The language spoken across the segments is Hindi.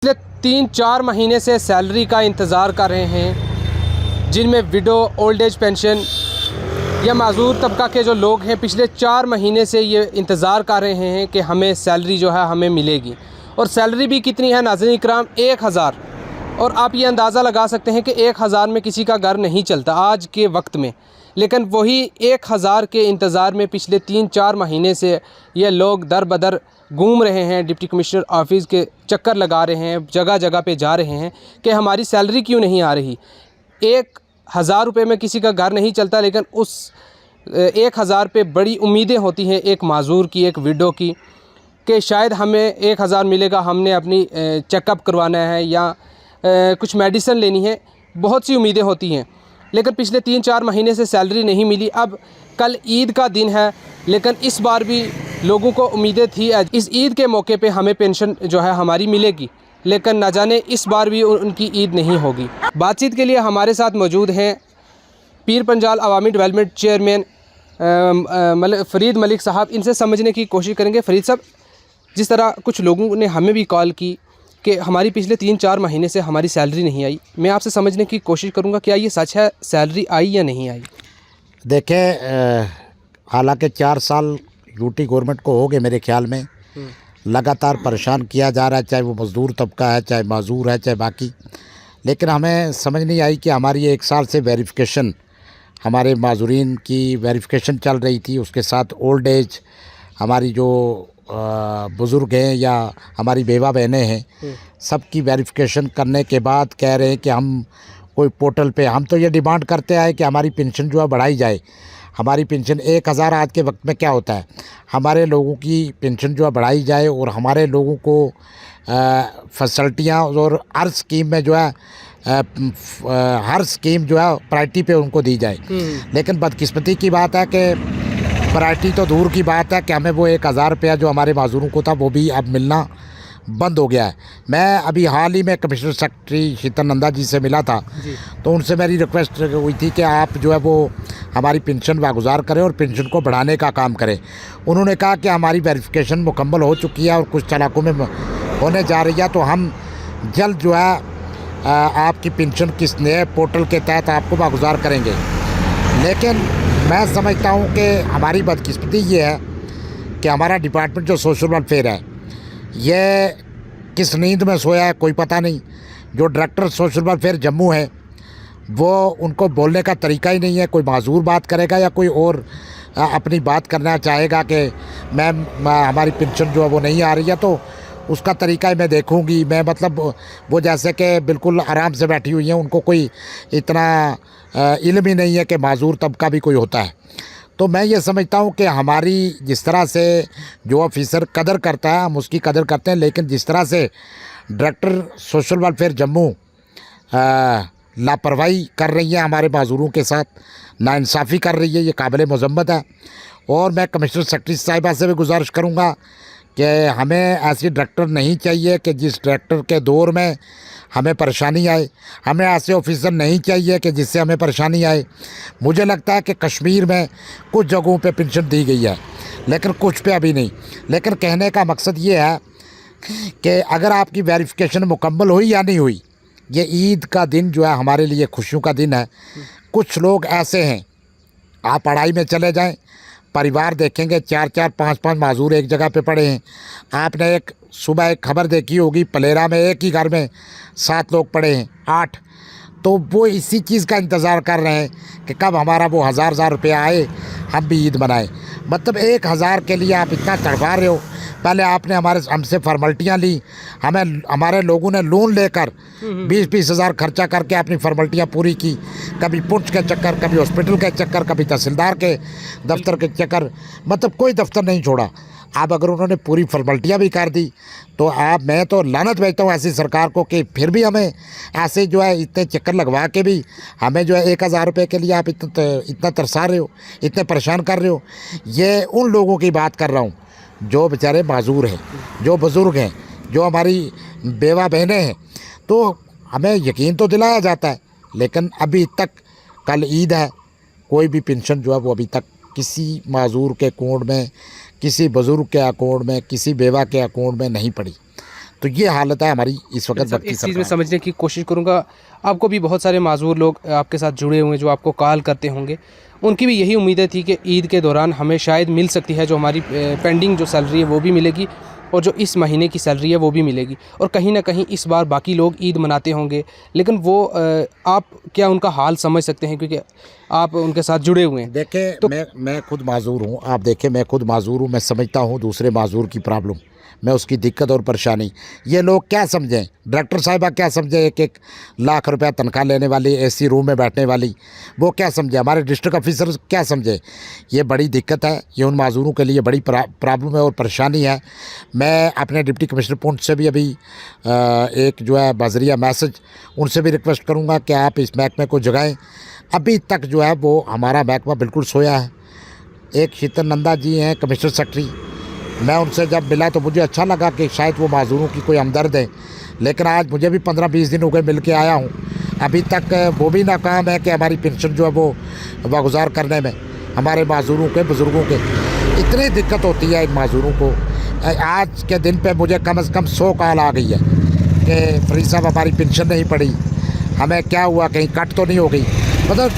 पिछले 3-4 महीने से सैलरी का इंतज़ार कर रहे हैं, जिनमें विडो, ओल्ड एज पेंशन या माजूर तबका के जो लोग हैं पिछले 4 महीने से ये इंतज़ार कर रहे हैं कि हमें सैलरी जो है हमें मिलेगी। और सैलरी भी कितनी है नाज़रीन इकराम, 1000। और आप ये अंदाज़ा लगा सकते हैं कि 1000 में किसी का घर नहीं चलता आज के वक्त में। लेकिन वही 1000 के इंतज़ार में पिछले 3-4 महीने से ये लोग दर बदर घूम रहे हैं, डिप्टी कमिश्नर ऑफिस के चक्कर लगा रहे हैं, जगह जगह पे जा रहे हैं कि हमारी सैलरी क्यों नहीं आ रही। 1000 रुपये में किसी का घर नहीं चलता, लेकिन उस 1000 पे बड़ी उम्मीदें होती हैं एक माजूर की, एक विडो की, कि शायद हमें 1000 मिलेगा, हमने अपनी चेकअप करवाना है या कुछ मेडिसिन लेनी है। बहुत सी उम्मीदें होती हैं, लेकिन पिछले 3-4 महीने से सैलरी नहीं मिली। अब कल ईद का दिन है, लेकिन इस बार भी लोगों को उम्मीदें थी इस ईद के मौके पे हमें पेंशन जो है हमारी मिलेगी, लेकिन न जाने इस बार भी उनकी ईद नहीं होगी। बातचीत के लिए हमारे साथ मौजूद हैं पीर पंजाल अवामी डेवलपमेंट चेयरमैन फ़रीद मलिक साहब। इनसे समझने की कोशिश करेंगे। फ़रीद साहब, जिस तरह कुछ लोगों ने हमें भी कॉल की कि हमारी पिछले 3-4 महीने से हमारी सैलरी नहीं आई, मैं आपसे समझने की कोशिश करूंगा, क्या ये सच है, सैलरी आई या नहीं आई? देखें, हालांकि 4 साल यूटी गवर्नमेंट को हो गए मेरे ख्याल में, लगातार परेशान किया जा रहा है, चाहे वो मज़दूर तबका है, चाहे माजूर है, चाहे बाकी। लेकिन हमें समझ नहीं आई कि हमारी 1 साल से वेरिफिकेशन, हमारे माजूरीन की वेरिफिकेशन चल रही थी, उसके साथ ओल्ड एज हमारी जो बुज़ुर्ग हैं या हमारी बेवा बहनें हैं, सबकी वेरिफिकेशन करने के बाद कह रहे हैं कि हम कोई पोर्टल पे, हम तो ये डिमांड करते आए कि हमारी पेंशन जो है बढ़ाई जाए। हमारी पेंशन 1000 आज के वक्त में क्या होता है, हमारे लोगों की पेंशन जो है बढ़ाई जाए और हमारे लोगों को फैसिलिटियाँ और हर स्कीम में जो है हर स्कीम जो है प्रायोरिटी पे उनको दी जाए। लेकिन बदकिस्मती की बात है कि प्रायोरिटी तो दूर की बात है कि हमें वो 1000 रुपया जो हमारे माजूरों को था वो भी अब मिलना बंद हो गया है। मैं अभी हाल ही में कमिश्नर सेक्रेटरी शीतल नंदा जी से मिला था, तो उनसे मेरी रिक्वेस्ट हुई थी कि आप जो है वो हमारी पेंशन वागुजार करें और पेंशन को बढ़ाने का काम करें। उन्होंने कहा कि हमारी वेरिफिकेशन मुकम्मल हो चुकी है और कुछ इलाकों में होने जा रही है, तो हम जल्द जो है आपकी पेंशन किस नए पोर्टल के तहत आपको वागुजार करेंगे। लेकिन मैं समझता हूँ कि हमारी बदकिस्मती ये है कि हमारा डिपार्टमेंट जो सोशल वेलफेयर है, ये किस नींद में सोया है कोई पता नहीं। जो डायरेक्टर सोशल वेलफेयर जम्मू है, वो उनको बोलने का तरीका ही नहीं है। कोई माजूर बात करेगा या कोई और अपनी बात करना चाहेगा कि मैम हमारी पेंशन जो है वो नहीं आ रही है, तो उसका तरीका ही मैं देखूंगी। मैं मतलब वो जैसे कि बिल्कुल आराम से बैठी हुई हैं, उनको कोई इतना इल्म ही नहीं है कि माजूर तबका भी कोई होता है। तो मैं ये समझता हूँ कि हमारी जिस तरह से जो ऑफिसर कदर करता है हम उसकी कदर करते हैं, लेकिन जिस तरह से डायरेक्टर सोशल वेलफेयर जम्मू लापरवाही कर रही है हमारे माजूरों के साथ, नाइंसाफ़ी कर रही है, ये काबिल मज़म्मत है। और मैं कमिश्नर सेक्रेटरी साहिबा से भी गुजारिश करूँगा कि हमें ऐसी डायरेक्टर नहीं चाहिए कि जिस डायरेक्टर के दौर में हमें परेशानी आए। हमें ऐसे ऑफिसर नहीं चाहिए कि जिससे हमें परेशानी आए। मुझे लगता है कि कश्मीर में कुछ जगहों पे पेंशन दी गई है, लेकिन कुछ पे अभी नहीं। लेकिन कहने का मकसद ये है कि अगर आपकी वेरिफिकेशन मुकम्मल हुई या नहीं हुई, ये ईद का दिन जो है हमारे लिए खुशियों का दिन है। कुछ लोग ऐसे हैं, आप पढ़ाई में चले जाएं, परिवार देखेंगे 4-4, 5-5 माजूर एक जगह पे पड़े हैं। आपने एक सुबह एक खबर देखी होगी, पलेरा में एक ही घर में 7 लोग पड़े हैं, 8। तो वो इसी चीज़ का इंतज़ार कर रहे हैं कि कब हमारा वो 1000 रुपया आए, हम भी ईद मनाएं। मतलब 1000 के लिए आप इतना तड़पा रहे हो। पहले आपने हमसे फॉर्मेलिटियाँ ली, हमारे लोगों ने लोन लेकर 20-20 हज़ार खर्चा करके अपनी फॉर्मेलिटियाँ पूरी की। कभी पुंछ के चक्कर, कभी हॉस्पिटल के चक्कर, कभी तहसीलदार के दफ्तर के चक्कर, मतलब कोई दफ्तर नहीं छोड़ा। अब अगर उन्होंने पूरी फॉर्मेलिटियाँ भी कर दी तो मैं तो लानत भेजता हूँ ऐसी सरकार को कि फिर भी हमें ऐसे जो है इतने चक्कर लगवा के भी हमें जो है 1000 रुपये के लिए आप इतना तरसा रहे हो, इतने परेशान कर रहे हो। ये उन लोगों की बात कर रहा हूँ जो बेचारे माजूर हैं, जो बुज़ुर्ग हैं, जो हमारी बेवा बहनें हैं। तो हमें यकीन तो दिलाया जाता है, लेकिन अभी तक, कल ईद है, कोई भी पेंशन जो है वो अभी तक किसी माजूर के अकाउंट में, किसी बुज़ुर्ग के अकाउंट में, किसी बेवा के अकाउंट में नहीं पड़ी। तो ये हालत है हमारी इस वक्त। सब इस चीज़ में समझने की कोशिश करूँगा। आपको भी बहुत सारे माजूर लोग आपके साथ जुड़े हुए हैं जो आपको कॉल करते होंगे, उनकी भी यही उम्मीदें थी कि ईद के दौरान हमें शायद मिल सकती है, जो हमारी पेंडिंग जो सैलरी है वो भी मिलेगी और जो इस महीने की सैलरी है वो भी मिलेगी। और कहीं ना कहीं इस बार बाकी लोग ईद मनाते होंगे, लेकिन वो आप क्या उनका हाल समझ सकते हैं क्योंकि आप उनके साथ जुड़े हुए हैं। देखें तो मैं खुद माजूर हूँ, आप देखें मैं खुद माजूर हूँ, मैं समझता हूँ दूसरे माजूर की प्रॉब्लम, मैं उसकी दिक्कत और परेशानी। ये लोग क्या समझें, डायरेक्टर साहिबा क्या समझें, 1-1 लाख रुपया तनख्वाह लेने वाली, एसी रूम में बैठने वाली, वो क्या समझे, हमारे डिस्ट्रिक्ट ऑफिसर क्या समझे। ये बड़ी दिक्कत है, ये उन माजूरों के लिए बड़ी प्रॉब्लम है और परेशानी है। मैं अपने डिप्टी कमिश्नर पुंछ से भी अभी एक जो है बजरिया मैसेज उनसे भी रिक्वेस्ट करूँगा कि आप इस महकमे को जगाएँ। अभी तक जो है वो हमारा महकमा बिल्कुल सोया है। एक शीतल नंदा जी हैं कमिश्नर सेक्रेटरी, मैं उनसे जब मिला तो मुझे अच्छा लगा कि शायद वो माजूरों की कोई हमदर्द है, लेकिन आज मुझे भी 15-20 दिन हो गए मिल के आया हूँ, अभी तक वो भी नाकाम है कि हमारी पेंशन जो है वो वागुजार करने में। हमारे माजूरों के बुज़ुर्गों के इतनी दिक्कत होती है इन माजूरों को। आज के दिन पे मुझे कम से कम 100 कॉल आ गई है कि फरीद साहब हमारी पेंशन नहीं पड़ी, हमें क्या हुआ, कहीं कट तो नहीं हो गई। मतलब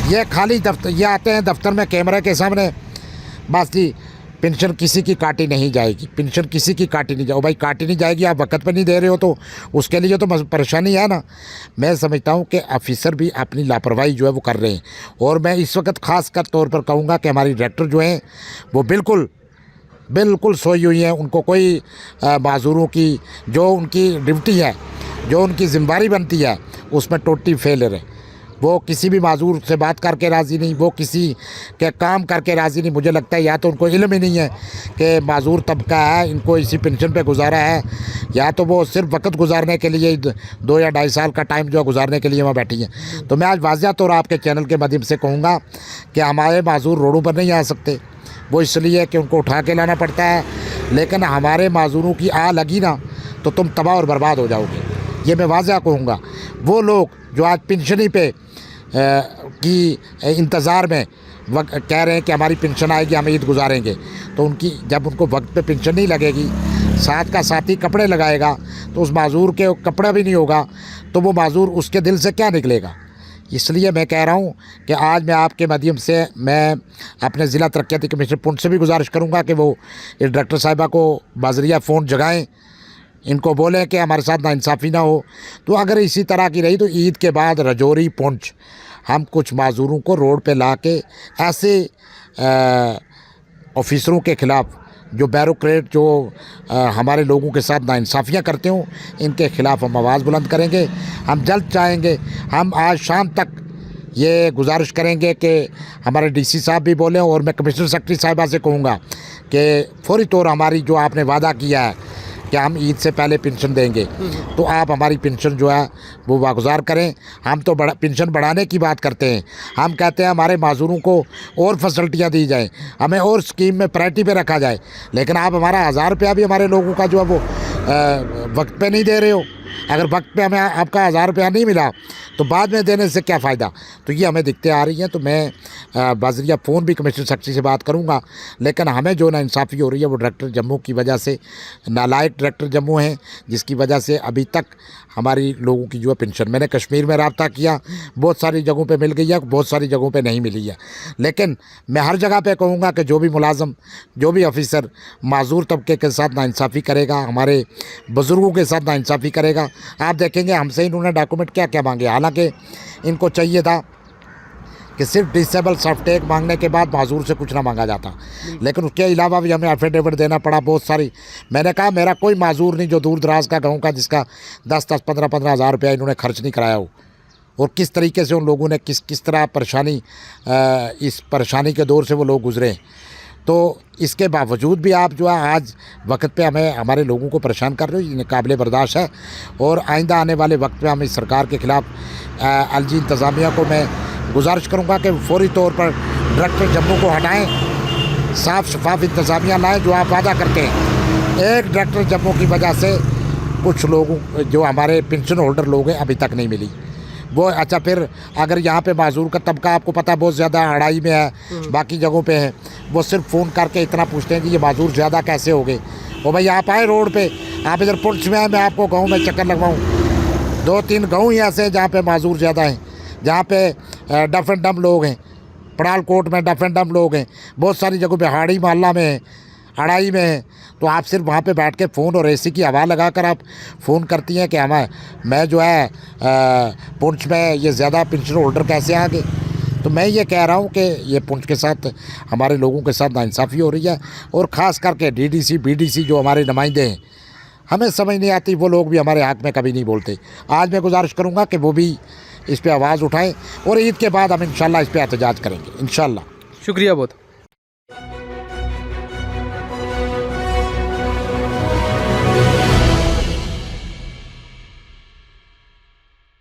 ये खाली दफ्तर, ये आते हैं दफ्तर में कैमरे के सामने, बस जी पेंशन किसी की काटी नहीं जाएगी, पेंशन किसी की काटी नहीं जाएगी। भाई काटी नहीं जाएगी, आप वक्त पे नहीं दे रहे हो तो उसके लिए तो परेशानी है ना। मैं समझता हूँ कि ऑफिसर भी अपनी लापरवाही जो है वो कर रहे हैं। और मैं इस वक्त ख़ास कर तौर पर कहूँगा कि हमारी डायरेक्टर जो हैं वो बिल्कुल सोई हुई हैं। उनको कोई माजूरों की जो उनकी ड्यूटी है, जो उनकी जिम्मेदारी बनती है, उसमें टोटली फेलियर है। वो किसी भी माजूर से बात करके राज़ी नहीं, वो किसी के काम करके राज़ी नहीं। मुझे लगता है या तो उनको इल्म ही नहीं है कि माजूर तबका है, इनको इसी पेंशन पे गुजारा है, या तो वो सिर्फ वक्त गुजारने के लिए 2 या 2.5 साल का टाइम जो है गुजारने के लिए वहाँ बैठी हैं। तो मैं आज वाज़ह तौर आपके चैनल के माध्यम से कहूँगा कि हमारे माजूर रोडों पर नहीं आ सकते, वो इसलिए कि उनको उठा के लाना पड़ता है। लेकिन हमारे माजूरों की आ लगी ना तो तुम तबाह और बर्बाद हो जाओगे, ये मैं वाज़ह कहूँगा। वो लोग जो आज पेंशनी पे की इंतज़ार में कह रहे हैं कि हमारी पेंशन आएगी, हम ईद गुजारेंगे, तो उनकी जब उनको वक्त पे पेंशन नहीं लगेगी, साथ का साथी कपड़े लगाएगा तो उस माजूर के कपड़ा भी नहीं होगा, तो वो माजूर उसके दिल से क्या निकलेगा। इसलिए मैं कह रहा हूँ कि आज मैं आपके माध्यम से मैं अपने ज़िला तरक्याती कमिश्नर पुंछ से भी गुजारिश करूँगा कि वो इस डायरेक्टर साहिबा को बाजरिया फ़ोन जगाएँ, इनको बोलें कि हमारे साथ नाइंसाफ़ी ना हो। तो अगर इसी तरह की रही तो ईद के बाद रजौरी पुंछ हम कुछ माजूरों को रोड पे ला के ऐसे ऑफिसरों के ख़िलाफ़ जो बैरोक्रेट जो हमारे लोगों के साथ नाइंसाफ़ियाँ करते हों, इनके ख़िलाफ़ हम आवाज़ बुलंद करेंगे। हम जल्द चाहेंगे, हम आज शाम तक ये गुजारिश करेंगे कि हमारे डीसी साहब भी बोलें और मैं कमिश्नर सेक्रेटरी साहिबा से कहूँगा कि फ़ौरी तौर हमारी जो आपने वादा किया है कि हम ईद से पहले पेंशन देंगे, तो आप हमारी पेंशन जो है वो वागुजार करें। हम तो पेंशन बढ़ाने की बात करते हैं, हम कहते हैं हमारे माजूरों को और फैसिलिटियाँ दी जाएं, हमें और स्कीम में प्रायोरिटी पे रखा जाए, लेकिन आप हमारा 1000 रुपया भी हमारे लोगों का जो है वो वक्त पे नहीं दे रहे हो। अगर वक्त पे हमें आपका 1000 रुपया नहीं मिला तो बाद में देने से क्या फ़ायदा। तो ये हमें दिक्कतें आ रही हैं। तो मैं बाजरिया फ़ोन भी कमिश्नर सेक्रेटरी से बात करूंगा, लेकिन हमें जो नाइंसाफ़ी हो रही है वो डायरेक्टर जम्मू की वजह से, नालायक डायरेक्टर जम्मू हैं, जिसकी वजह से अभी तक हमारी लोगों की जो है पेंशन, मैंने कश्मीर में रब्ता किया, बहुत सारी जगहों पे मिल गई है, बहुत सारी जगहों पे नहीं मिली है। लेकिन मैं हर जगह पे कहूँगा कि जो भी मुलाजम, जो भी ऑफिसर माजूर तबके के साथ नाइंसाफ़ी करेगा, हमारे बुज़ुर्गों के साथ नाइंसाफ़ी करेगा, आप देखेंगे हमसे इन्होंने डॉक्यूमेंट क्या क्या मांगे। हालांकि इनको चाहिए था कि सिर्फ डिसेबल सर्टिफिकेट मांगने के बाद माजूर से कुछ ना मांगा जाता, लेकिन उसके अलावा भी हमें एफिडेविट देना पड़ा बहुत सारी। मैंने कहा मेरा कोई माजूर नहीं जो दूर दराज का गाँव का जिसका 10-10, 15-15 हज़ार रुपया इन्होंने खर्च नहीं कराया हो। और किस तरीके से उन लोगों ने किस तरह परेशानी, इस परेशानी के दौर से वो लोग गुजरे। तो इसके बावजूद भी आप जो है आज वक्त पे हमें हमारे लोगों को परेशान कर रहे हो, ये काबिल बर्दाश्त है। और आइंदा आने वाले वक्त में हम इस सरकार के ख़िलाफ़ एलजी इंतज़ामिया को मैं गुजारिश करूँगा कि फौरी तौर पर डायरेक्टर जम्मू को हटाएं, साफ़ शफाफ इंतज़ामिया लाएँ जो आप वादा करते हैं। एक डायरेक्टर जम्मू की वजह से कुछ लोगों जो हमारे पेंशन होल्डर लोग हैं अभी तक नहीं मिली वो। अच्छा, फिर अगर यहाँ पे माजूर का तबका आपको पता है बहुत ज़्यादा अड़ाई में है, बाकी जगहों पे है, वो सिर्फ फ़ोन करके इतना पूछते हैं कि ये माजूर ज़्यादा कैसे हो गए। और भाई आप आए रोड पे, आप इधर पुंछ में हैं, मैं आपको गाँव में चक्कर लगवाऊँ। 2-3 गाँव ही ऐसे हैं जहाँ पे माजूर ज़्यादा हैं, जहाँ पे डफ एंड डम लोग हैं। पड़ालकोट में डफ एंड डम लोग हैं, बहुत सारी जगहों पे हाड़ी मोहल्ला में है, हड़ाई में है। तो आप सिर्फ वहाँ पे बैठ के फ़ोन और एसी की हवा लगाकर आप फ़ोन करती हैं कि मैं जो है पुंछ में ये ज़्यादा पेंशन होल्डर कैसे आ गए। तो मैं ये कह रहा हूँ कि ये पुंछ के साथ हमारे लोगों के साथ नाइंसाफ़ी हो रही है, और ख़ास करके डीडीसी बीडीसी जो हमारे नुमाइंदे हैं, हमें समझ नहीं आती, वो लोग भी हमारे हक़ में कभी नहीं बोलते। आज मैं गुजारिश करूँगा कि वो भी इस पे आवाज़ उठाएं, और ईद के बाद हम इंशाल्लाह इस पे एहतजाज करेंगे इंशाल्लाह। शुक्रिया बहुत।